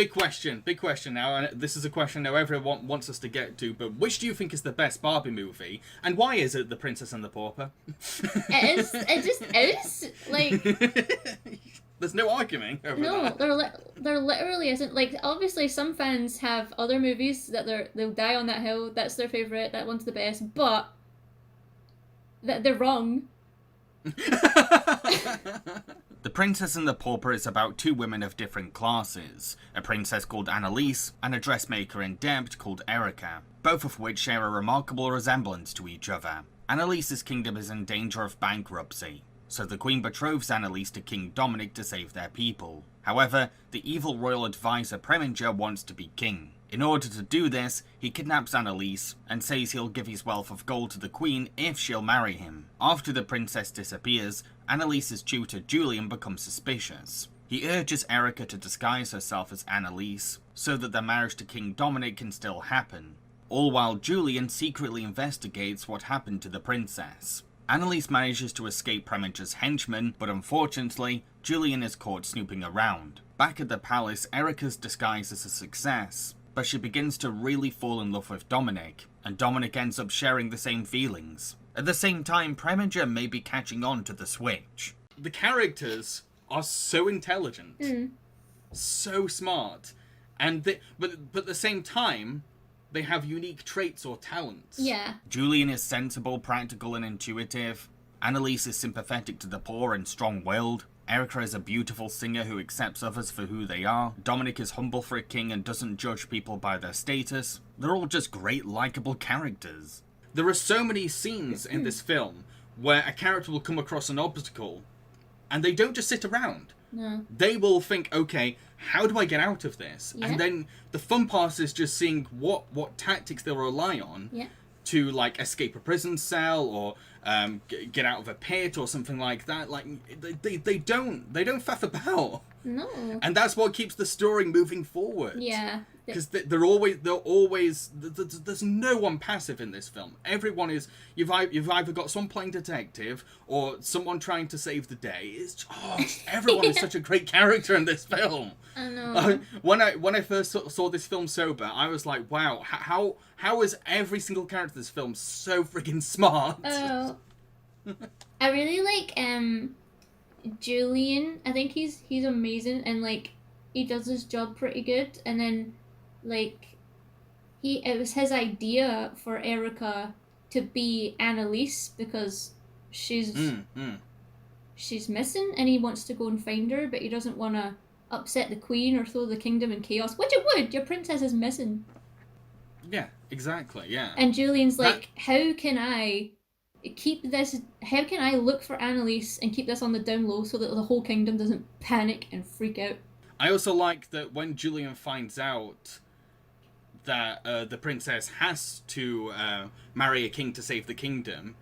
big question now, and this is a question now everyone wants us to get to, but which do you think is the best Barbie movie, and why is it The Princess and the Pauper? It just is. Like... There's no arguing over No, that. there literally isn't. Like, obviously, some fans have other movies that they'll die on that hill. That's their favorite. That one's the best. But they're wrong. The Princess and the Pauper is about two women of different classes, a princess called Annalise and a dressmaker in debt called Erica, both of which share a remarkable resemblance to each other. Annalise's kingdom is in danger of bankruptcy, so the Queen betroths Annalise to King Dominic to save their people. However, the evil royal advisor Preminger wants to be king. In order to do this, he kidnaps Annalise and says he'll give his wealth of gold to the Queen if she'll marry him. After the princess disappears, Annalise's tutor Julian becomes suspicious. He urges Erica to disguise herself as Annalise so that the marriage to King Dominic can still happen, all while Julian secretly investigates what happened to the princess. Annalise manages to escape Preminger's henchmen, but unfortunately, Julian is caught snooping around. Back at the palace, Erica's disguise is a success, but she begins to really fall in love with Dominic, and Dominic ends up sharing the same feelings. At the same time, Preminger may be catching on to the switch. The characters are so intelligent, so smart, and but at the same time, they have unique traits or talents. Yeah. Julian is sensible, practical, and intuitive. Annalise is sympathetic to the poor and strong-willed. Erica is a beautiful singer who accepts others for who they are. Dominic is humble for a king and doesn't judge people by their status. They're all just great, likeable characters. There are so many scenes in this film where a character will come across an obstacle, and they don't just sit around. No. They will think, okay, how do I get out of this? Yeah. And then the fun part is just seeing what tactics they'll rely on to, like, escape a prison cell or get out of a pit or something like that. Like, they don't faff about. No. And that's what keeps the story moving forward. Yeah. Because they're always there's no one passive in this film. Everyone is, you've either got someone playing detective or someone trying to save the day. It's everyone is such a great character in this film. I know. When I first saw this film sober, I was like, wow, how is every single character in this film so freaking smart? Oh. I really like Julian. I think he's amazing, and like he does his job pretty good. And then like it was his idea for Erica to be Annalise because she's missing, and he wants to go and find her, but he doesn't want to upset the Queen or throw the kingdom in chaos, which it would. Your princess is missing. Yeah, exactly. Yeah. And Julian's like, how can I look for Annalise and keep this on the down low so that the whole kingdom doesn't panic and freak out? I also like that when Julian finds out that the princess has to marry a king to save the kingdom,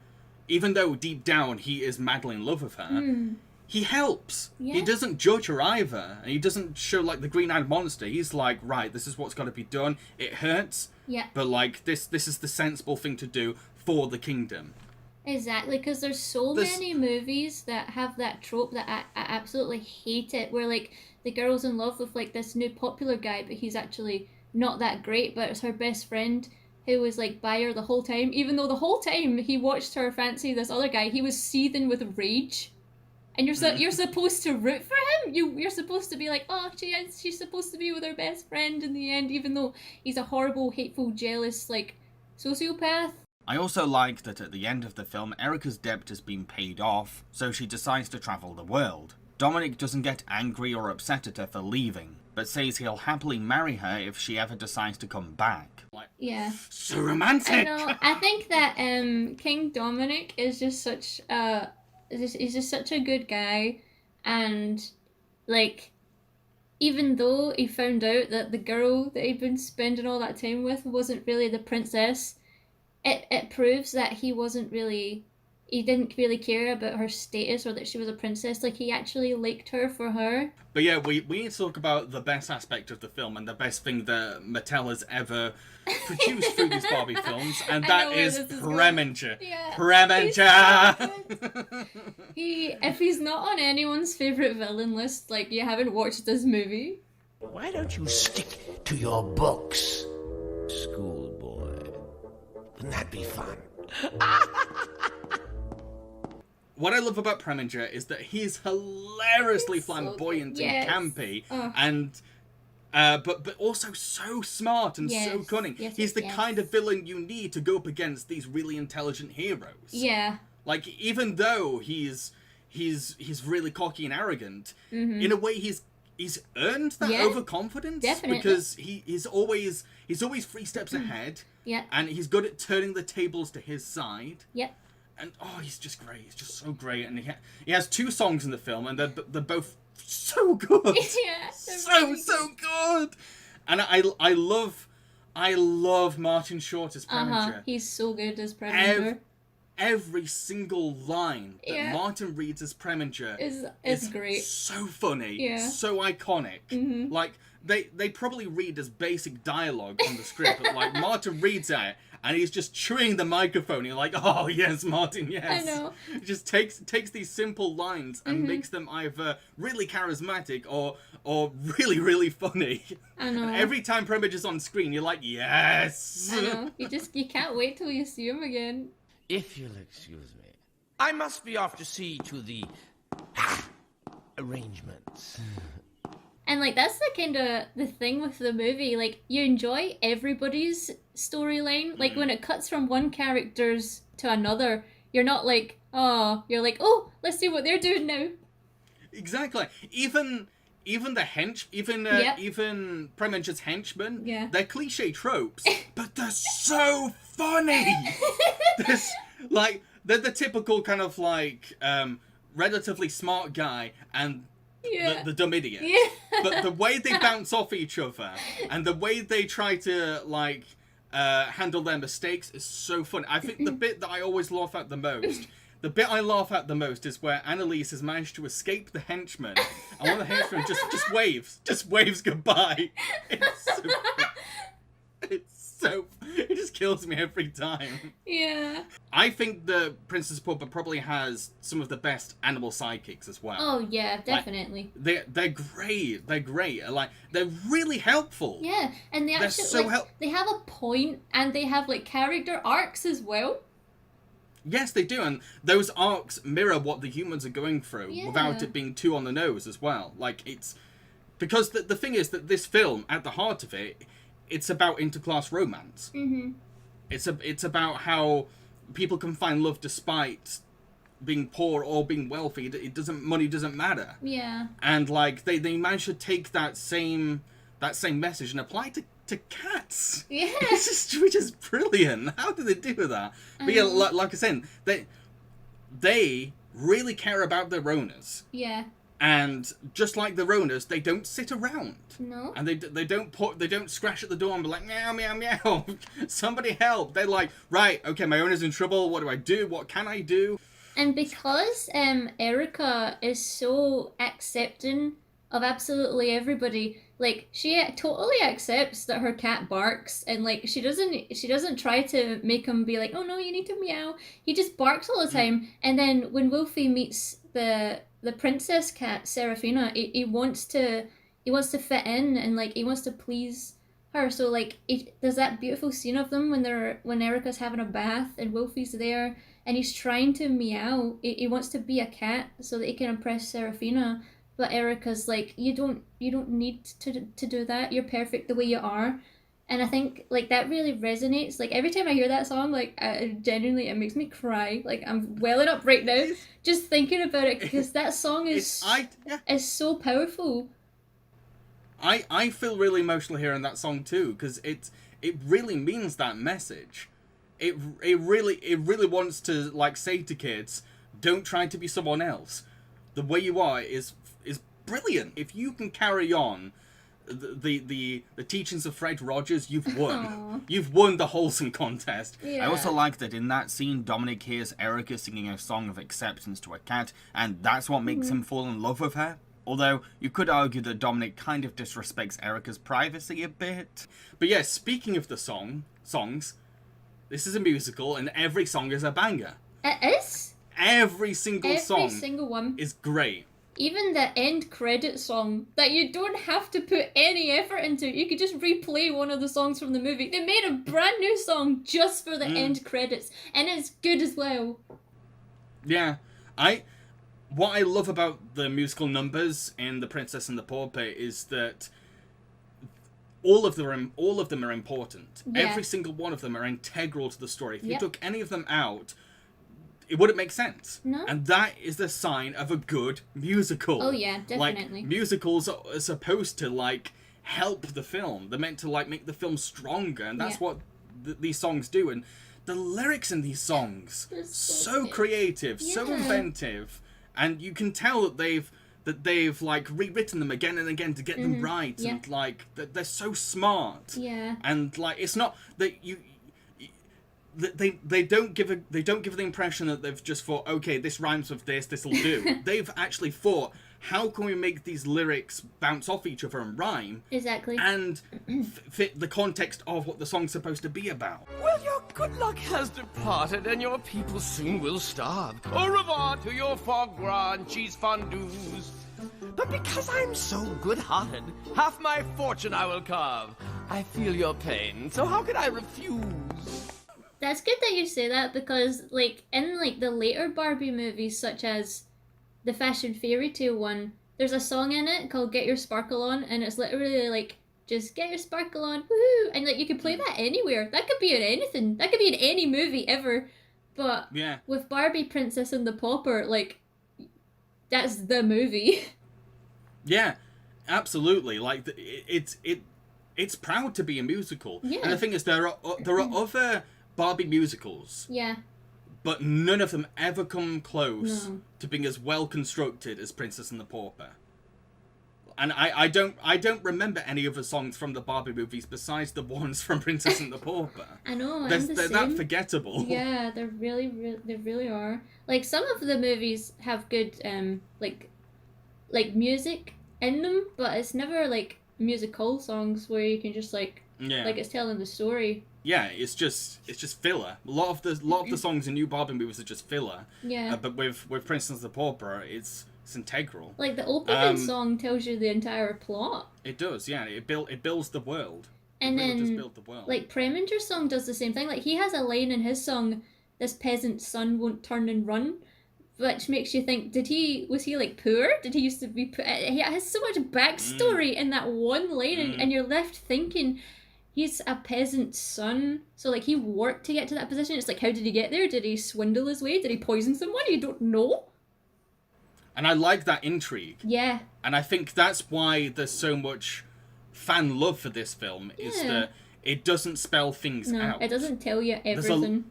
even though deep down he is madly in love with her, he helps. Yeah. He doesn't judge her either, and he doesn't show like the green-eyed monster. He's like, right, this is what's got to be done. It hurts, but like this is the sensible thing to do for the kingdom. Exactly, because there's so many movies that have that trope that I absolutely hate it, where like the girl's in love with like this new popular guy, but he's actually not that great, but it's her best friend who was like by her the whole time, even though the whole time he watched her fancy this other guy. He was seething with rage, and you're supposed to root for him. You're supposed to be like, oh, she's supposed to be with her best friend in the end, even though he's a horrible, hateful, jealous like sociopath. I also like that at the end of the film, Erica's debt has been paid off, so she decides to travel the world. Dominic doesn't get angry or upset at her for leaving, but says he'll happily marry her if she ever decides to come back. Like, yeah. So romantic! I know. I think that King Dominic is just such he's just such a good guy, and like, even though he found out that the girl that he'd been spending all that time with wasn't really the princess, it proves that he didn't really care about her status or that she was a princess. Like, he actually liked her for her. But yeah, we need to talk about the best aspect of the film and the best thing that Mattel has ever produced through these Barbie films, and that is Preminger. Yeah. Preminger! If he's not on anyone's favourite villain list, like, you haven't watched this movie. Why don't you stick to your books, schoolboy? Wouldn't that be fun? What I love about Preminger is that he's hilariously flamboyant and campy, and but also so smart and so cunning. He's the kind of villain you need to go up against these really intelligent heroes. Yeah. Like, even though he's really cocky and arrogant, in a way he's earned that overconfidence. Definitely. Because he's always 3 steps ahead. Yeah. And he's good at turning the tables to his side. Yep. And he's just great. He's just so great. And he has 2 songs in the film, and they're both so good. Yeah. So good. And I love Martin Short as Preminger. He's so good as Preminger. Every single line that Martin reads as Preminger is great. So funny, so iconic. Like, they probably read as basic dialogue on the script, but like Martin reads it and he's just chewing the microphone. You're like, oh yes, Martin, yes. I know. He just takes these simple lines and makes them either really charismatic or really, really funny. I know. And every time Preminger's on screen, you're like, yes. I know. You can't wait till you see him again. If you'll excuse me, I must be off to see to the arrangements. And like that's the kind of the thing with the movie. Like you enjoy everybody's storyline. Like when it cuts from one character's to another, you're not like, you're like, oh, let's see what they're doing now. Exactly. Even Preminger's henchmen, they're cliche tropes, but they're so funny. They're the typical kind of like relatively smart guy and the dumb idiot. Yeah. But the way they bounce off each other and the way they try to like handle their mistakes is so fun. I think the bit that I always laugh at the most. The bit I laugh at the most is where Annalise has managed to escape the henchman, and one of the henchmen just waves goodbye. It just kills me every time. Yeah. I think the Princess Pauper probably has some of the best animal sidekicks as well. Oh yeah, definitely. Like, they're great. They're great. Like they're really helpful. Yeah, and they actually they have a point, and they have like character arcs as well. Yes, they do, and those arcs mirror what the humans are going through without it being too on the nose as well. Like, it's... Because the thing is that this film, at the heart of it, it's about interclass romance. Mm-hmm. It's about how people can find love despite being poor or being wealthy. Money doesn't matter. Yeah. And, like, they managed to take that same message and apply it to cats. Yeah. Which is brilliant. How did they do that? But yeah, like I said, they really care about their owners. Yeah. And just like their owners, they don't sit around. No. And they don't scratch at the door and be like, meow, meow, meow. Somebody help. They're like, right, okay, my owner's in trouble. What do I do? What can I do? And because Erica is so accepting of absolutely everybody, like she totally accepts that her cat barks, and like she doesn't try to make him be like, oh no, you need to meow. He just barks all the time. And then when Wolfie meets the princess cat Serafina, he wants to fit in, and like he wants to please her. So like there's that beautiful scene of them when Erica's having a bath and Wolfie's there and he's trying to meow. He wants to be a cat so that he can impress Serafina. But Erica's like, you don't need to do that. You're perfect the way you are. And I think like that really resonates. Like every time I hear that song, like genuinely it makes me cry. Like I'm welling up right now just thinking about it, because that song is so powerful. I feel really emotional hearing that song too, because it really means that message. It really wants to like say to kids, don't try to be someone else. The way you are is brilliant. If you can carry on the teachings of Fred Rogers, you've won. Aww. You've won the wholesome contest. Yeah. I also like that in that scene, Dominic hears Erica singing a song of acceptance to a cat, and that's what makes him fall in love with her. Although, you could argue that Dominic kind of disrespects Erica's privacy a bit. But yeah, speaking of the songs, this is a musical, and every song is a banger. It is? Every single song one. is great. even the end credit song that you don't have to put any effort into. You could just replay one of the songs from the movie. They made a brand new song just for the end credits, and it's good as well. Yeah, what I love about the musical numbers in The Princess and the Pauper is that all of them are important. Yeah. Every single one of them are integral to the story. If you Yep. took any of them out, it wouldn't make sense. No. And that is the sign of a good musical. Oh yeah, definitely. Like, musicals are supposed to, like, help the film. They're meant to, like, make the film stronger, and that's Yeah. what these songs do. And the lyrics in these songs, They're so so good. creative, so Yeah. inventive, and you can tell that they've like rewritten them again and again to get them right, Yeah. and like they're so smart. Yeah. And like it's not that they don't give the impression that they've just thought, okay, this rhymes with this'll do. They've actually thought, how can we make these lyrics bounce off each other and rhyme Exactly. and fit the context of what the song's supposed to be about? Well, your good luck has departed, and your people soon will starve. Au revoir to your foie gras and cheese fondues. But because I'm so good-hearted, half my fortune I will carve. I feel your pain, so how could I refuse? That's good that you say that, because like in like the later Barbie movies, such as the Fashion Fairy Tale one, there's a song in it called "Get Your Sparkle On," and it's literally like, just get your sparkle on, woohoo! And like you could play that anywhere. That could be in anything. That could be in any movie ever. But Yeah. with Barbie, Princess and the Pauper, like that's the movie. Yeah, absolutely. Like it's proud to be a musical. Yeah. And the thing is, there are other Barbie musicals, Yeah. but none of them ever come close No. to being as well constructed as Princess and the Pauper. And I don't remember any of the songs from the Barbie movies besides the ones from Princess and the Pauper. I know. I'm They're the that same. forgettable. Yeah, they really are. Like some of the movies have good like music in them, but it's never like musical songs where you can just like it's telling the story. Yeah, it's just filler. A lot of the songs in new Barbie movies are just filler. Yeah. But with Princess and the Pauper, it's integral. Like the opening song tells you the entire plot. It does, yeah. It builds the world. And It really does then build the world. like Preminger's song does the same thing. Like he has a line in his song, "This peasant's son won't turn and run," which makes you think, was he like poor? Did he used to be poor? He has so much backstory in that one line, and you're left thinking, he's a peasant's son, so like he worked to get to that position. It's like, how did he get there? Did he swindle his way? Did he poison someone? You don't know. And I like that intrigue. Yeah. And I think that's why there's so much fan love for this film, is Yeah. that it doesn't spell things No, out. it doesn't tell you There's everything.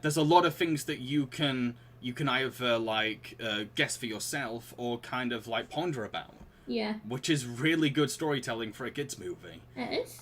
there's a lot of things that you can either like guess for yourself or kind of like ponder about, Yeah, which is really good storytelling for a kids movie. it is.